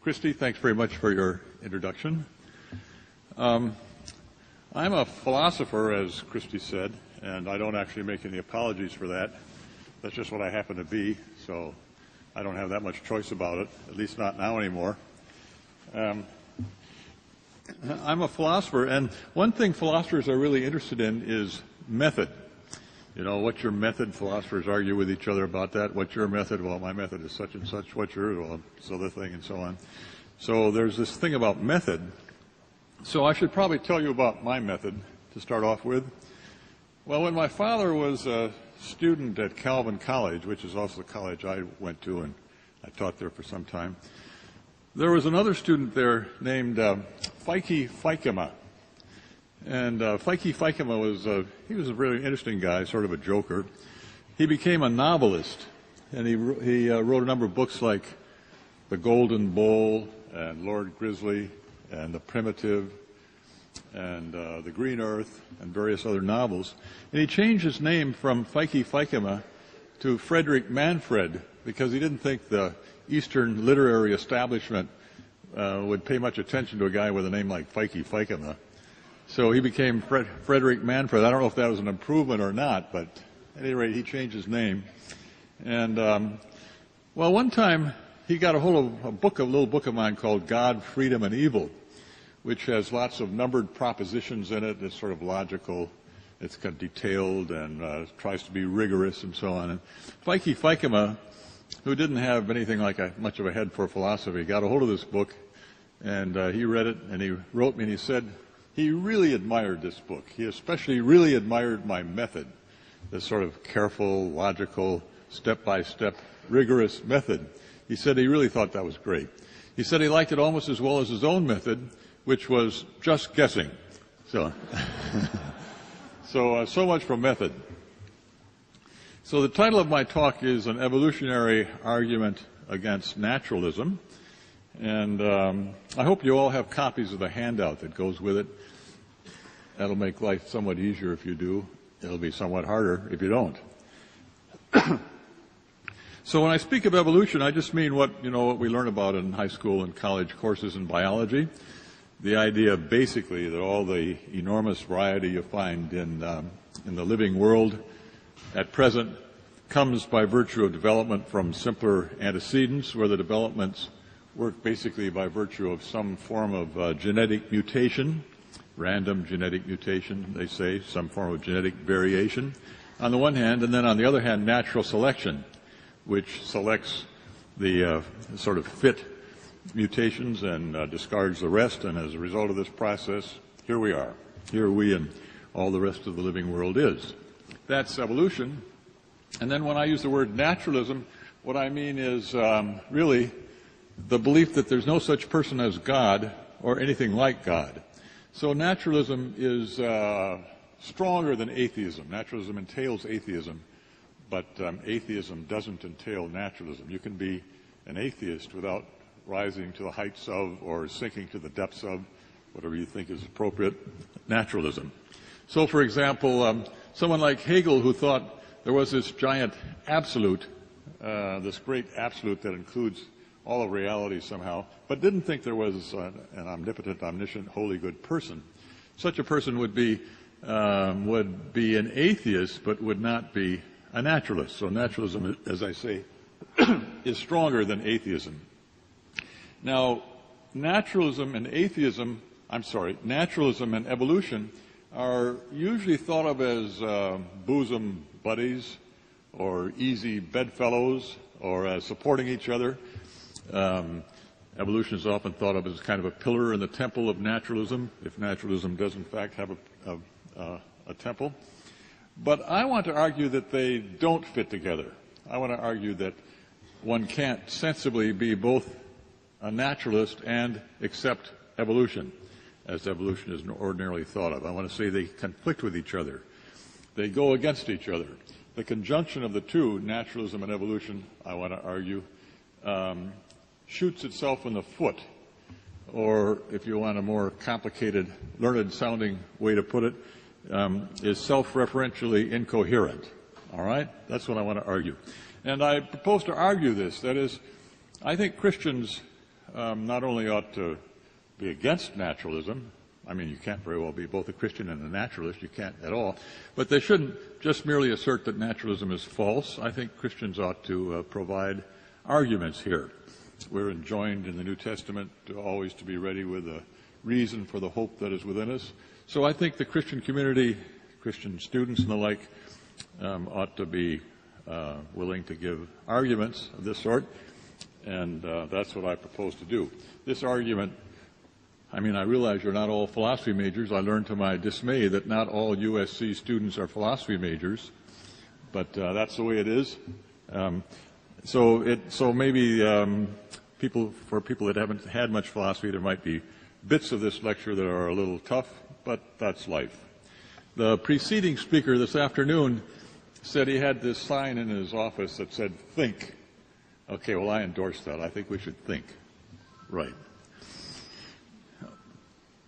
Christy, thanks very much for your introduction. I'm a philosopher, as Christy said, and I don't actually make any apologies for that. That's just what I happen to be, so I don't have that much choice about it, at least not now anymore. I'm a philosopher, and one thing philosophers are really interested in is method. You know, what's your method? Philosophers argue with each other about that. What's your method? Well, my method is such and such. What's yours? Well, this other thing, and so on. So there's this thing about method. So I should probably tell you about my method to start off with. Well, when my father was a student at Calvin College, which is also the college I went to, and I taught there for some time, there was another student there named Feike Feikema. And Feike Feikema was he was a really interesting guy, sort of a joker. He became a novelist, and he wrote a number of books like The Golden Bowl and Lord Grizzly and The Primitive and The Green Earth and various other novels. And he changed his name from Feike Feikema to Frederick Manfred because he didn't think the Eastern literary establishment would pay much attention to a guy with a name like Feike Feikema. So he became Frederick Manfred. I don't know if that was an improvement or not, but at any rate, he changed his name. And, well, one time he got a hold of a little book of mine called God, Freedom, and Evil, which has lots of numbered propositions in it. It's sort of logical. It's kind of detailed and tries to be rigorous and so on. And Feike Feikema, who didn't have anything like much of a head for philosophy, got a hold of this book, and he read it, and he wrote me, and he said, he really admired this book. He especially really admired my method, this sort of careful, logical, step-by-step, rigorous method. He said he really thought that was great. He said he liked it almost as well as his own method, which was just guessing. So, so much for method. So the title of my talk is An Evolutionary Argument Against Naturalism. And I hope you all have copies of the handout that goes with it. That'll make life somewhat easier if you do. It'll be somewhat harder if you don't. So when I speak of evolution, I just mean what we learn about in high school and college courses in biology. The idea basically that all the enormous variety you find in the living world at present comes by virtue of development from simpler antecedents, where the developments work basically by virtue of some form of genetic mutation, random genetic mutation, they say, some form of genetic variation, on the one hand, and then on the other hand, natural selection, which selects the sort of fit mutations and discards the rest, and as a result of this process, here we are. Here we and all the rest of the living world is. That's evolution. And then when I use the word naturalism, what I mean is really the belief that there's no such person as God or anything like God. So naturalism is stronger than atheism. Naturalism entails atheism, but atheism doesn't entail naturalism. You can be an atheist without rising to the heights of or sinking to the depths of, whatever you think is appropriate, naturalism. So, for example, someone like Hegel, who thought there was this giant absolute, this great absolute that includes all of reality somehow, but didn't think there was an omnipotent, omniscient, holy, good person. Such a person would be an atheist, but would not be a naturalist. So naturalism, as I say, is stronger than atheism. Now, naturalism and evolution are usually thought of as bosom buddies or easy bedfellows or as supporting each other. Evolution is often thought of as kind of a pillar in the temple of naturalism, if naturalism does in fact have a temple. But I want to argue that they don't fit together. I want to argue that one can't sensibly be both a naturalist and accept evolution, as evolution is ordinarily thought of. I want to say they conflict with each other. They go against each other. The conjunction of the two, naturalism and evolution, I want to argue, shoots itself in the foot, or if you want a more complicated, learned-sounding way to put it, is self-referentially incoherent. All right? That's what I want to argue. And I propose to argue this. That is, I think Christians not only ought to be against naturalism, I mean, you can't very well be both a Christian and a naturalist, you can't at all, but they shouldn't just merely assert that naturalism is false. I think Christians ought to provide arguments here. We're enjoined in the New Testament to always to be ready with a reason for the hope that is within us. So I think the Christian community, Christian students and the like, ought to be willing to give arguments of this sort, and that's what I propose to do. This argument, I mean, I realize you're not all philosophy majors. I learned to my dismay that not all USC students are philosophy majors, but that's the way it is. So maybe for people that haven't had much philosophy, there might be bits of this lecture that are a little tough, but that's life. The preceding speaker this afternoon said he had this sign in his office that said, "Think." Okay, well, I endorse that. I think we should think. Right.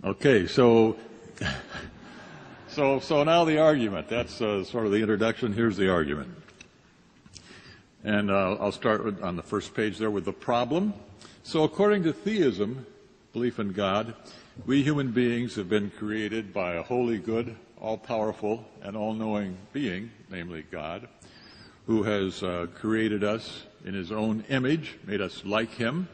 Okay, so now the argument. That's sort of the introduction. Here's the argument. And I'll start on the first page there with the problem. So according to theism, belief in God, we human beings have been created by a holy, good, all-powerful, and all-knowing being, namely God, who has created us in his own image, made us like him,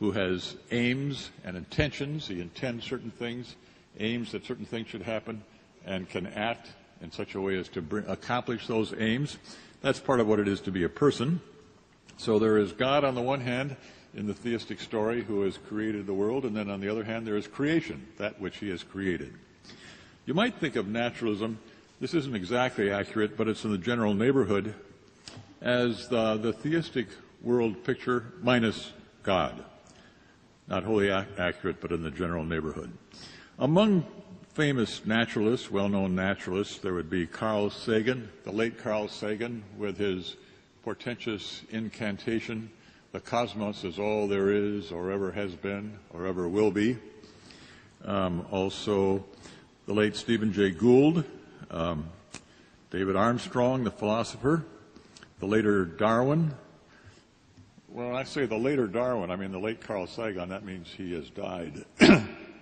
who has aims and intentions. He intends certain things, aims that certain things should happen, and can act in such a way as to accomplish those aims. That's part of what it is to be a person. So there is God on the one hand in the theistic story who has created the world, and then on the other hand there is creation, that which he has created. You might think of naturalism, this isn't exactly accurate, but it's in the general neighborhood, as the theistic world picture minus God. Not wholly accurate, but in the general neighborhood. Among famous naturalists, well-known naturalists, there would be Carl Sagan, the late Carl Sagan, with his portentous incantation, "The cosmos is all there is, or ever has been, or ever will be." Also, the late Stephen Jay Gould, David Armstrong, the philosopher, the later Darwin. When I say the later Darwin, I mean the late Carl Sagan. That means he has died.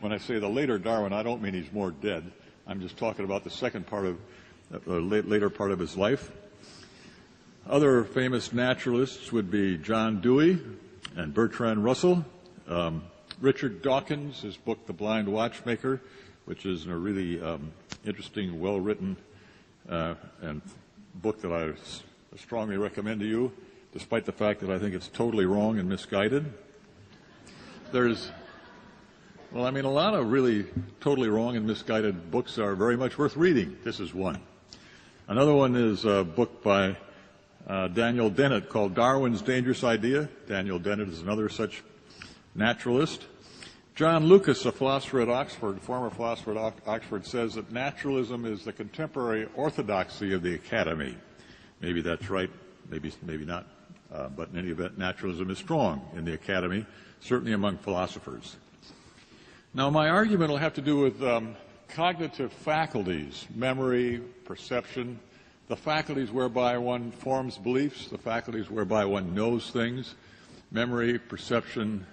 When I say the later Darwin, I don't mean he's more dead. I'm just talking about the second part of the later part of his life. Other famous naturalists would be John Dewey and Bertrand Russell. Richard Dawkins, his book The Blind Watchmaker, which is a really interesting, well-written and book that I strongly recommend to you, despite the fact that I think it's totally wrong and misguided. A lot of really totally wrong and misguided books are very much worth reading. This is one. Another one is a book by Daniel Dennett called Darwin's Dangerous Idea. Daniel Dennett is another such naturalist. John Lucas, a philosopher at Oxford, former philosopher at Oxford, says that naturalism is the contemporary orthodoxy of the academy. Maybe that's right, maybe not. But in any event, naturalism is strong in the academy, certainly among philosophers. Now, my argument will have to do with cognitive faculties, memory, perception, the faculties whereby one forms beliefs, the faculties whereby one knows things, memory, perception,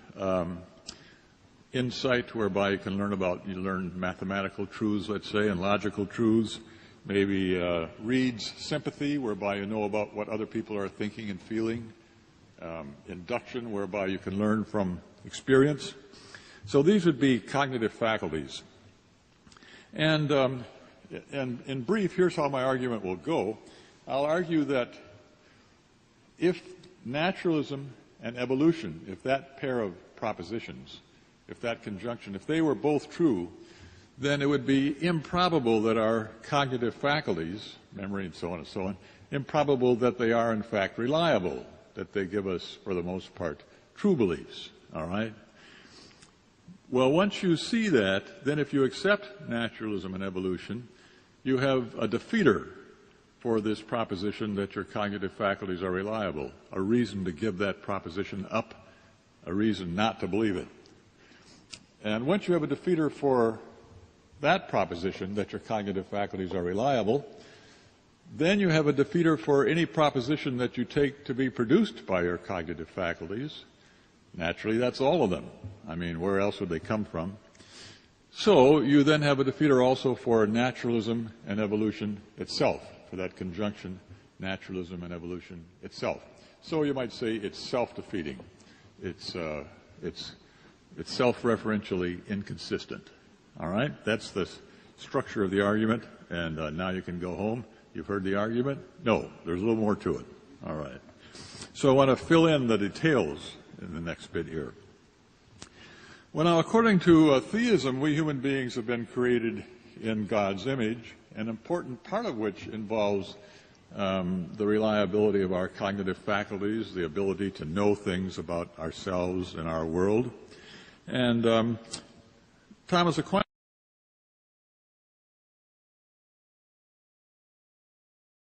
insight, whereby you learn mathematical truths, let's say, and logical truths, maybe reads sympathy, whereby you know about what other people are thinking and feeling, induction, whereby you can learn from experience. So these would be cognitive faculties. And in brief, here's how my argument will go. I'll argue that if naturalism and evolution, if that pair of propositions, if that conjunction, if they were both true, then it would be improbable that our cognitive faculties, memory and so on, improbable that they are in fact reliable, that they give us, for the most part, true beliefs. All right? Well, once you see that, then if you accept naturalism and evolution, you have a defeater for this proposition that your cognitive faculties are reliable, a reason to give that proposition up, a reason not to believe it. And once you have a defeater for that proposition, that your cognitive faculties are reliable, then you have a defeater for any proposition that you take to be produced by your cognitive faculties, Naturally, that's all of them. I mean, where else would they come from? So you then have a defeater also for naturalism and evolution itself, for that conjunction, naturalism and evolution itself. So you might say it's self-defeating. It's self-referentially inconsistent. All right? That's the structure of the argument, and now you can go home. You've heard the argument? No, there's a little more to it. All right. So I want to fill in the details in the next bit here. Well, now, according to theism, we human beings have been created in God's image, an important part of which involves the reliability of our cognitive faculties, the ability to know things about ourselves and our world. And Thomas Aquinas